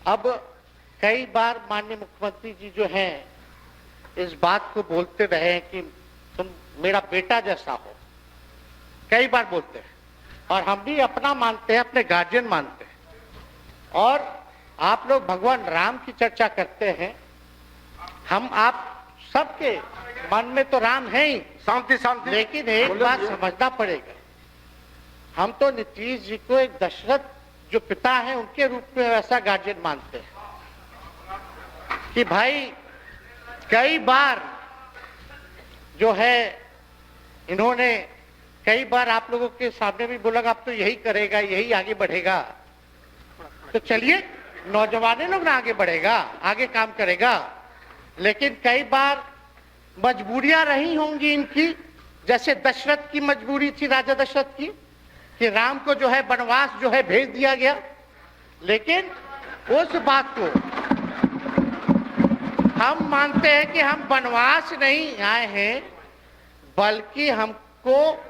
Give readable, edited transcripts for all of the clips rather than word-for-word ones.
अब कई बार माननीय मुख्यमंत्री जी जो हैं इस बात को बोलते रहे हैं कि तुम मेरा बेटा जैसा हो, कई बार बोलते हैं और हम भी अपना मानते हैं, अपने गार्जियन मानते हैं। और आप लोग भगवान राम की चर्चा करते हैं, हम आप सबके मन में तो राम है ही, शांति शांति। लेकिन एक बात समझना पड़ेगा, हम तो नीतीश जी को एक दशरथ जो पिता है उनके रूप में ऐसा गार्जियन मानते हैं कि भाई कई बार जो है इन्होंने कई बार आप लोगों के सामने भी बोला आप तो यही करेगा, यही आगे बढ़ेगा, तो चलिए नौजवान लोग ना आगे बढ़ेगा, आगे काम करेगा। लेकिन कई बार मजबूरियां रही होंगी इनकी, जैसे दशरथ की मजबूरी थी, राजा दशरथ की, कि राम को जो है वनवास जो है भेज दिया गया। लेकिन उस बात को हम मानते हैं कि हम वनवास नहीं आए हैं, बल्कि हमको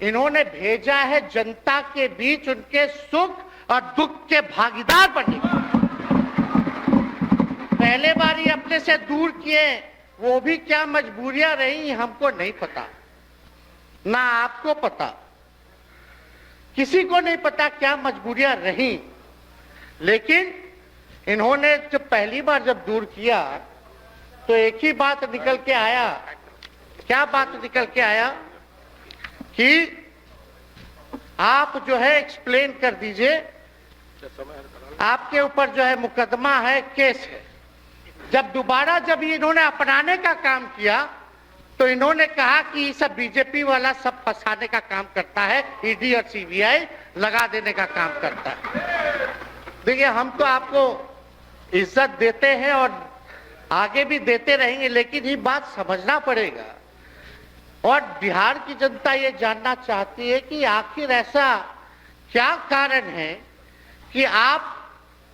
इन्होंने भेजा है जनता के बीच उनके सुख और दुख के भागीदार बनने के। पहले बार ही अपने से दूर किए, वो भी क्या मजबूरियां रही हमको नहीं पता, ना आपको पता, किसी को नहीं पता क्या मजबूरियां रही। लेकिन इन्होंने जब पहली बार जब दूर किया तो एक ही बात निकल के आया, क्या बात निकल के आया कि आप जो है एक्सप्लेन कर दीजिए, आपके ऊपर जो है मुकदमा है, केस है। जब दोबारा जब इन्होंने अपनाने का काम किया तो इन्होंने कहा कि ये सब बीजेपी वाला सब फंसाने का काम करता है, ईडी और सीबीआई लगा देने का काम करता है। देखिए हम तो आपको इज्जत देते हैं और आगे भी देते रहेंगे, लेकिन ये बात समझना पड़ेगा। और बिहार की जनता ये जानना चाहती है कि आखिर ऐसा क्या कारण है कि आप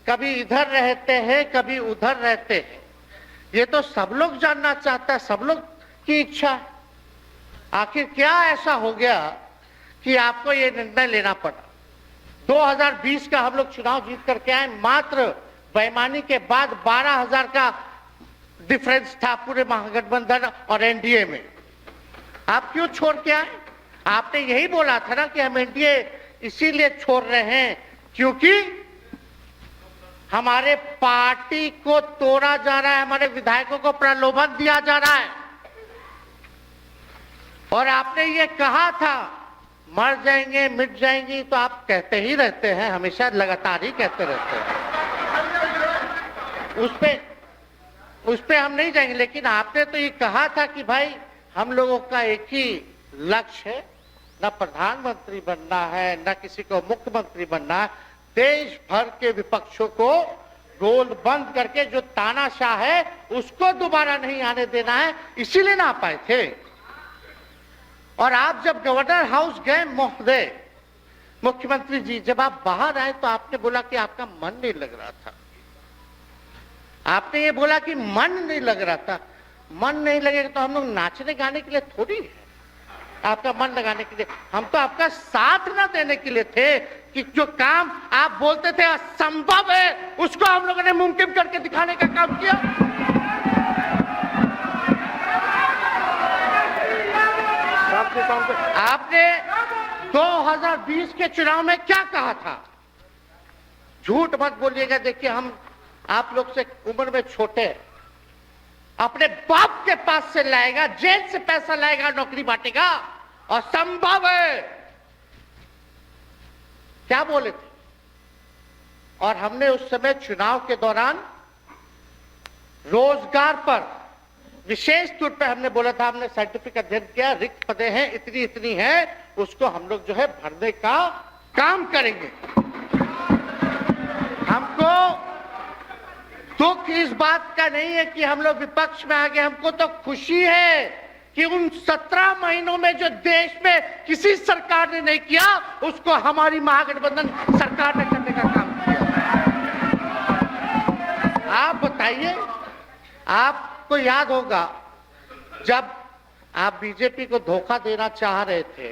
कभी इधर रहते हैं, कभी उधर रहते हैं। ये तो सब लोग जानना चाहता है, सब लोग की इच्छा है। आखिर क्या ऐसा हो गया कि आपको ये निर्णय लेना पड़ा। 2020 का हम लोग चुनाव जीत करके आए, मात्र बेईमानी के बाद 12,000 का डिफरेंस था पूरे महागठबंधन और एनडीए में। आप क्यों छोड़ के आए? आपने यही बोला था ना कि हम एनडीए इसीलिए छोड़ रहे हैं क्योंकि हमारे पार्टी को तोड़ा जा रहा है, हमारे विधायकों को प्रलोभन दिया जा रहा है। और आपने ये कहा था मर जाएंगे, मिट जाएंगी, तो आप कहते ही रहते हैं, हमेशा लगातार ही कहते रहते हैं। उस पे हम नहीं जाएंगे, लेकिन आपने तो ये कहा था कि भाई हम लोगों का एक ही लक्ष्य है, न प्रधानमंत्री बनना है, न किसी को मुख्यमंत्री बनना है, देश भर के विपक्षों को गोल बंद करके जो तानाशाह है उसको दोबारा नहीं आने देना है, इसीलिए ना आ पाए थे। और आप जब गवर्नर हाउस गए महोदय, मुख्यमंत्री जी, जब आप बाहर आए तो आपने बोला कि आपका मन नहीं लग रहा था। आपने ये बोला कि मन नहीं लग रहा था। मन नहीं लगेगा तो हम लोग नाचने गाने के लिए थोड़ी है, आपका मन लगाने के लिए। हम तो आपका साथ ना देने के लिए थे कि जो काम आप बोलते थे असंभव है उसको हम लोगों ने मुमकिन करके दिखाने का काम किया। आपने 2020 के चुनाव में क्या कहा था? झूठ मत बोलिएगा। देखिए हम आप लोग से उम्र में छोटे, अपने बाप के पास से लाएगा, जेल से पैसा लाएगा, नौकरी बांटेगा, और संभव है, क्या बोले थे? और हमने उस समय चुनाव के दौरान रोजगार पर विशेष तौर पे हमने बोला था, हमने साइंटिफिक अध्ययन किया, रिक्त पदे हैं इतनी इतनी है, उसको हम लोग जो है भरने का काम करेंगे। हमको दुख इस बात का नहीं है कि हम लोग विपक्ष में आ गए, हमको तो खुशी है कि उन 17 महीनों में जो देश में किसी सरकार ने नहीं किया उसको हमारी महागठबंधन सरकार ने करने का काम किया। आप बताइए, आपको याद होगा जब आप बीजेपी को धोखा देना चाह रहे थे,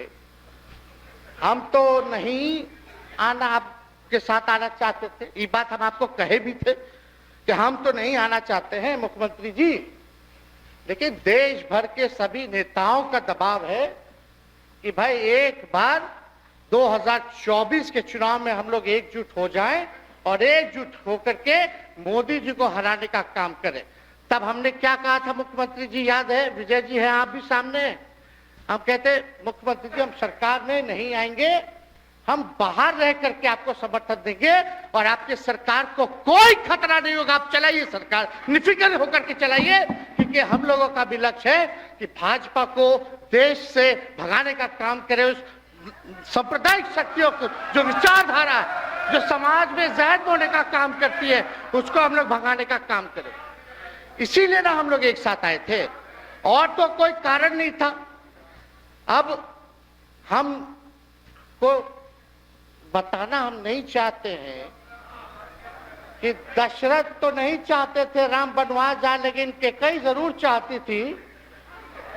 हम तो नहीं आना, आप के साथ आना चाहते थे। ये बात हम आपको कहे भी थे कि हम तो नहीं आना चाहते हैं मुख्यमंत्री जी, लेकिन देश भर के सभी नेताओं का दबाव है कि भाई एक बार 2024 के चुनाव में हम लोग एकजुट हो जाएं और एकजुट होकर के मोदी जी को हराने का काम करें। तब हमने क्या कहा था मुख्यमंत्री जी, याद है? विजय जी है, आप भी सामने हैं। हम कहते मुख्यमंत्री जी हम सरकार में नहीं आएंगे, हम बाहर रह करके आपको समर्थन देंगे और आपके सरकार को कोई खतरा नहीं होगा, आप चलाइए सरकार, निफिक्र होकर के चलाइए, क्योंकि हम लोगों का भी लक्ष्य है कि भाजपा को देश से भगाने का काम करे। उस सांप्रदायिक शक्तियों को, जो विचारधारा है, जो समाज में जहर बोने का काम करती है, उसको हम लोग भगाने का काम करें। इसीलिए ना हम लोग एक साथ आए थे, और तो कोई कारण नहीं था। अब हम को बताना हम नहीं चाहते हैं कि दशरथ तो नहीं चाहते थे राम वनवास जाए, लेकिन कैकेयी जरूर चाहती थी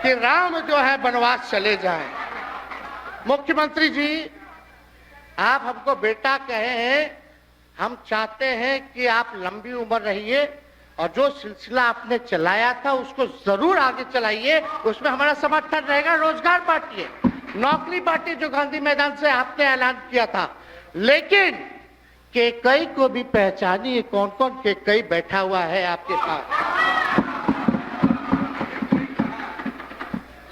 कि राम जो है वनवास चले जाएं। मुख्यमंत्री जी, आप हमको बेटा कहे हैं, हम चाहते हैं कि आप लंबी उम्र रहिए और जो सिलसिला आपने चलाया था उसको जरूर आगे चलाइए, उसमें हमारा समर्थन रहेगा। रोजगार बांटिए, नौकरी बांटिए, जो गांधी मैदान से आपने ऐलान किया था, लेकिन कैकेयी को भी पहचानिए, कौन कौन कैकेयी बैठा हुआ है आपके पास।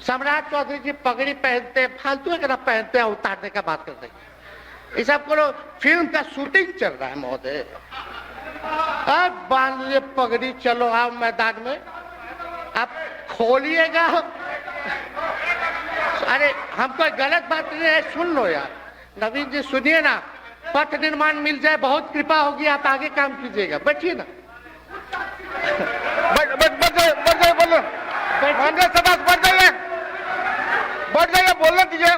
सम्राट चौधरी जी पगड़ी पहनते हैं, फालतू अगर आप पहनते हैं, उतारने का बात करते हैं। ये सब करो, फिल्म का शूटिंग चल रहा है महोदय, अब बांध लीजिए पगड़ी, चलो आओ मैदान में, आप खोलिएगा। अरे हम कोई गलत बात नहीं है, सुन लो यार, नवीन जी सुनिए ना, पथ निर्माण मिल जाए, बहुत कृपा होगी, आप आगे काम कीजिएगा, बैठिए ना। बढ़ जाइए, बोलने दीजिए।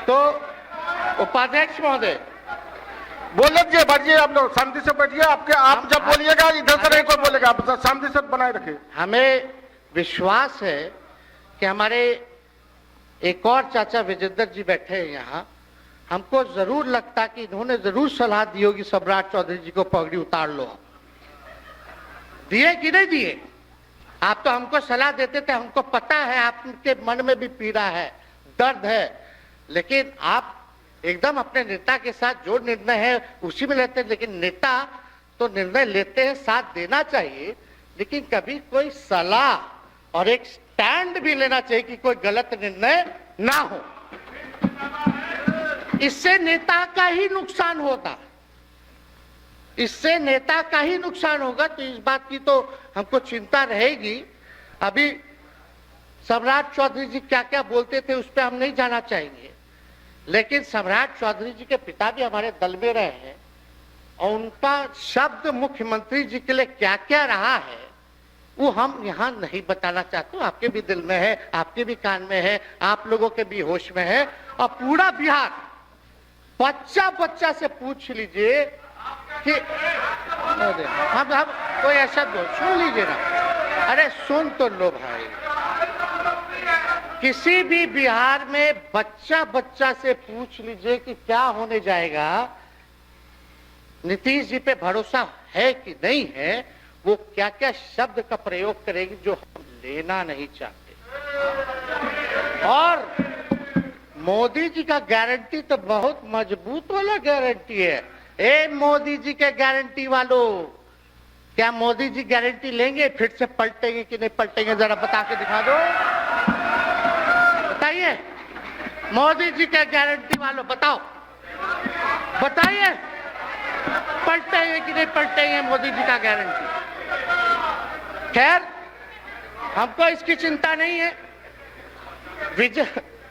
तो उपाध्यक्ष महोदय बोलने दीजिए, बैठिए, आप लोग शांति से बैठिए। आप जब बोलिएगा इधर से नहीं कोई बोलेगा, आप शांति से बनाए रखिए। हमें विश्वास है कि हमारे एक और चाचा विजेंद्र जी बैठे हैं यहाँ, हमको जरूर लगता कि इन्होंने जरूर सलाह दी होगी सम्राट चौधरी जी को पगड़ी उतार लो। दिए कि नहीं दिए? आप तो हमको सलाह देते थे, हमको पता है आपके मन में भी पीड़ा है, दर्द है, लेकिन आप एकदम अपने नेता के साथ जो निर्णय है उसी में लेते हैं। लेकिन नेता तो निर्णय लेते हैं, साथ देना चाहिए, लेकिन कभी कोई सलाह और एक स्टैंड भी लेना चाहिए कि कोई गलत निर्णय ना हो। इससे नेता का ही नुकसान होगा, इससे नेता का ही नुकसान होगा। तो इस बात की तो हमको चिंता रहेगी। अभी सम्राट चौधरी जी क्या क्या बोलते थे उस पर हम नहीं जाना चाहेंगे, लेकिन सम्राट चौधरी जी के पिता भी हमारे दल में रहे हैं और उनका शब्द मुख्यमंत्री जी के लिए क्या क्या रहा है वो हम यहाँ नहीं बताना चाहते। आपके भी दिल में है, आपके भी कान में है, आप लोगों के भी होश में है, और पूरा बिहार बच्चा बच्चा से पूछ लीजिए कि हम कोई ऐसा दो सुन लीजिए ना, अरे सुन तो लो भाई, किसी भी बिहार में बच्चा बच्चा से पूछ लीजिए कि क्या होने जाएगा, नीतीश जी पे भरोसा है कि नहीं है, वो क्या क्या शब्द का प्रयोग करेगी जो हम लेना नहीं चाहते। और मोदी जी का गारंटी तो बहुत मजबूत वाला गारंटी है। ए मोदी जी के गारंटी वालों, क्या मोदी जी गारंटी लेंगे फिर से पलटेंगे कि नहीं पलटेंगे? जरा बता के दिखा दो, बताइए। मोदी जी के गारंटी वालों बताओ, बताइए पलटेंगे कि नहीं पलटेंगे मोदी जी का गारंटी? खैर हमको इसकी चिंता नहीं है।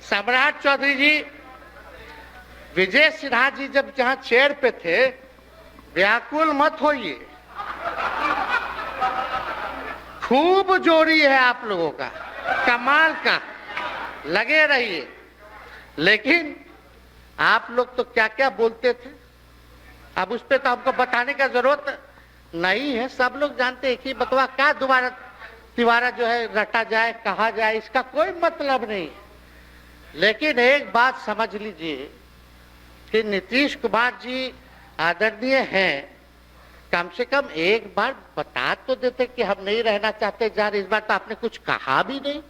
सम्राट चौधरी जी, विजय सिन्हा जी जब जहां चेयर पे थे, व्याकुल मत होइए, खूब जोड़ी है आप लोगों का, कमाल का, लगे रहिए। लेकिन आप लोग तो क्या क्या बोलते थे, अब उस पे तो हमको बताने का जरूरत नहीं है, सब लोग जानते हैं कि बकवा क्या दोबारा तिवारा जो है रटा जाए, कहा जाए, इसका कोई मतलब नहीं। लेकिन एक बात समझ लीजिए कि नीतीश कुमार जी आदरणीय हैं, कम से कम एक बार बता तो देते कि हम नहीं रहना चाहते जा रहे। इस बार तो आपने कुछ कहा भी नहीं।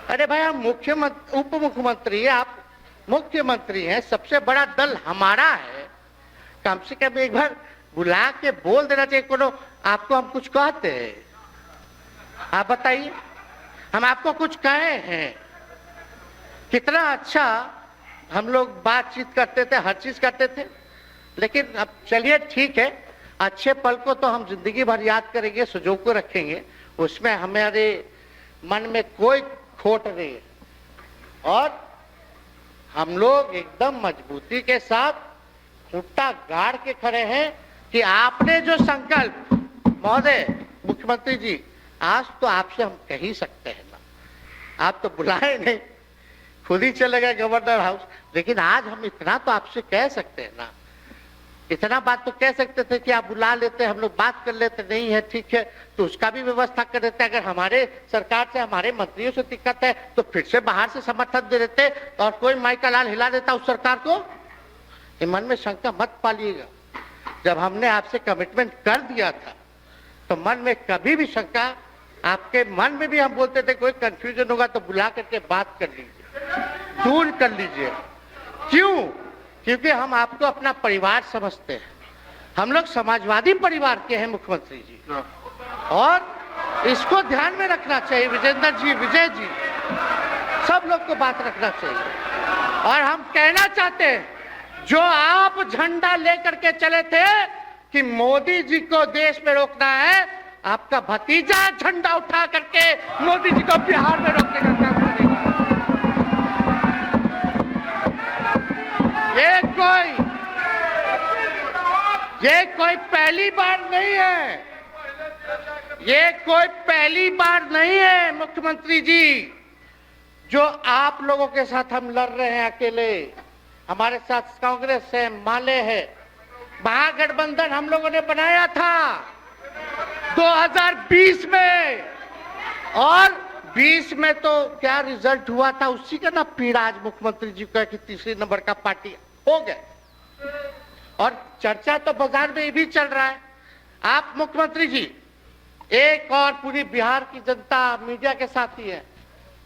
अरे भाई, हम मुख्यमंत्री उप मुख्यमंत्री है, आप मुख्यमंत्री हैं, सबसे बड़ा दल हमारा है, कम से कम एक बार बुला के बोल देना चाहिए। कोनो आपको हम कुछ कहते हैं? आप बताइए, हम आपको कुछ कहे हैं? कितना अच्छा हम लोग बातचीत करते थे, हर चीज करते थे। लेकिन अब चलिए ठीक है, अच्छे पल को तो हम जिंदगी भर याद करेंगे, सुजो को रखेंगे, उसमें हमारे मन में कोई खोट नहीं है। और हम लोग एकदम मजबूती के साथ खूंटा गाड़ के खड़े हैं कि आपने जो संकल्प, महोदय मुख्यमंत्री जी, आज तो आपसे हम कह ही सकते हैं ना, आप तो बुलाए नहीं, खुद ही चले गए गवर्नर हाउस, लेकिन आज हम इतना तो आपसे कह सकते हैं ना, इतना बात तो कह सकते थे कि आप बुला लेते, हम लोग बात कर लेते। नहीं है ठीक है, तो उसका भी व्यवस्था कर देते। अगर हमारे सरकार से, हमारे मंत्रियों से दिक्कत है तो फिर से बाहर से समर्थन दे देते और कोई माई का लाल हिला देता उस सरकार को। ये मन में शंका मत पालिएगा, जब हमने आपसे कमिटमेंट कर दिया था तो मन में कभी भी शंका, आपके मन में भी हम बोलते थे कोई कंफ्यूजन होगा तो बुला करके बात कर लीजिए, दूर कर लीजिए। क्यों? क्योंकि हम आपको अपना परिवार समझते हैं। हम लोग समाजवादी परिवार के हैं मुख्यमंत्री जी, और इसको ध्यान में रखना चाहिए। विजेंद्र जी, विजय जी, सब लोग को बात रखना चाहिए। और हम कहना चाहते हैं, जो आप झंडा लेकर के चले थे कि मोदी जी को देश में रोकना है, आपका भतीजा झंडा उठा करके मोदी जी को बिहार में रोकने का काम करेगा। ये कोई पहली बार नहीं है, ये कोई पहली बार नहीं है मुख्यमंत्री जी, जो आप लोगों के साथ हम लड़ रहे हैं अकेले। हमारे साथ कांग्रेस है, माले है, महागठबंधन हम लोगों ने बनाया था 2020 में, और 20 में तो क्या रिजल्ट हुआ था उसी का ना पीड़ा आज मुख्यमंत्री जी का कि तीसरे नंबर का पार्टी हो गए। और चर्चा तो बाजार में ये भी चल रहा है। आप मुख्यमंत्री जी, एक और पूरी बिहार की जनता मीडिया के साथ ही है।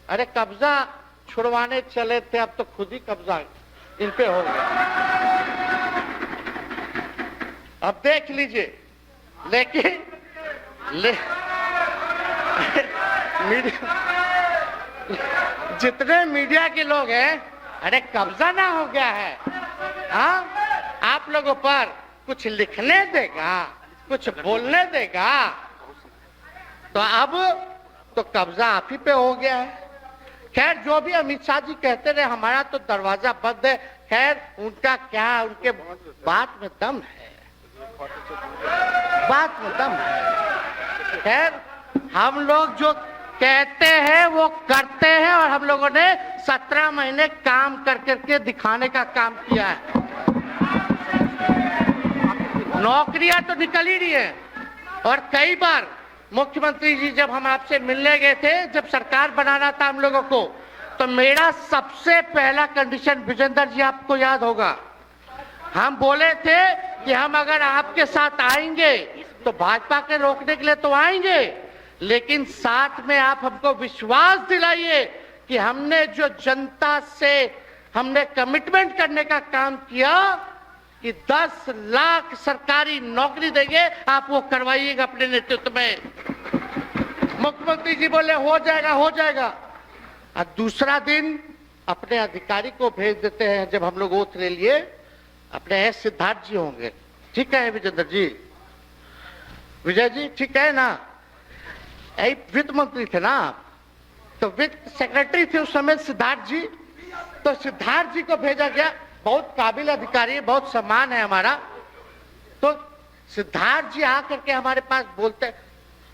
अरे कब्जा छुड़वाने चले थे, अब तो खुद ही कब्जा इन पे हो गया। अब देख लीजिए, लेकिन मीडिया, जितने मीडिया के लोग हैं, अरे कब्जा ना हो गया है, हाँ, आप लोगों पर कुछ लिखने देगा, कुछ बोलने देगा, तो अब तो कब्जा आप ही पे हो गया है। खैर, जो भी अमित शाह जी कहते रहे, हमारा तो दरवाजा बंद है। खैर, उनका क्या, उनके बात में दम है, बात में दम है। खैर, हम लोग जो कहते हैं वो करते हैं, और हम लोगों ने 17 महीने काम कर करके दिखाने का काम किया है। नौकरियां तो निकल ही रही है। और कई बार मुख्यमंत्री जी, जब हम आपसे मिलने गए थे, जब सरकार बनाना था हम लोगों को, तो मेरा सबसे पहला कंडीशन, विजेंद्र जी आपको याद होगा, हम बोले थे कि हम अगर आपके साथ आएंगे तो भाजपा के रोकने के लिए तो आएंगे, लेकिन साथ में आप हमको विश्वास दिलाइए कि हमने जो जनता से हमने कमिटमेंट करने का काम किया कि 10 लाख सरकारी नौकरी देंगे, आप वो करवाइएगा अपने नेतृत्व में। मुख्यमंत्री जी बोले हो जाएगा, हो जाएगा। और दूसरा दिन अपने अधिकारी को भेज देते हैं, जब हम लोग ओथ ले लिए, अपने एस सिद्धार्थ जी होंगे, ठीक है विजेंद्र जी, विजय जी, ठीक है ना, वित्त मंत्री थे ना, तो वित्त सेक्रेटरी थे उस समय सिद्धार्थ जी, तो सिद्धार्थ जी को भेजा गया। बहुत काबिल अधिकारी है, बहुत सम्मान है हमारा। तो सिद्धार्थ जी आकर के हमारे पास बोलते,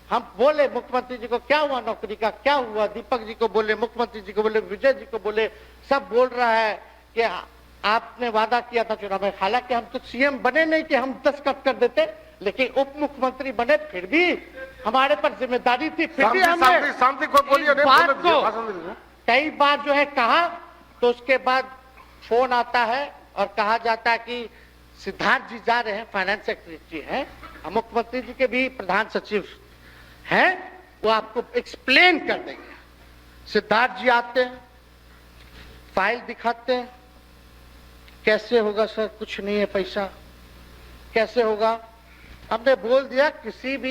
हम बोले मुख्यमंत्री जी को क्या हुआ नौकरी का, क्या हुआ, दीपक जी को बोले, मुख्यमंत्री जी को बोले, विजय जी को बोले, सब बोल रहा है कि आपने वादा किया था चुनाव में। हालांकि हम तो सीएम बने नहीं कि हम दस्तखत कर देते, लेकिन उप मुख्यमंत्री बने, फिर भी हमारे पर जिम्मेदारी थी, फिर भी हमने शांति को बोलिए, बात को कई बार जो है कहा, तो उसके बाद फोन आता है और कहा जाता है कि सिद्धार्थ जी जा रहे हैं, फाइनेंस सेक्रेटरी हैं, मुख्यमंत्री जी के भी प्रधान सचिव हैं, वो आपको एक्सप्लेन कर देंगे। सिद्धार्थ जी आते हैं, फाइल दिखाते हैं, कैसे होगा सर, कुछ नहीं है पैसा, कैसे होगा? हमने बोल दिया किसी भी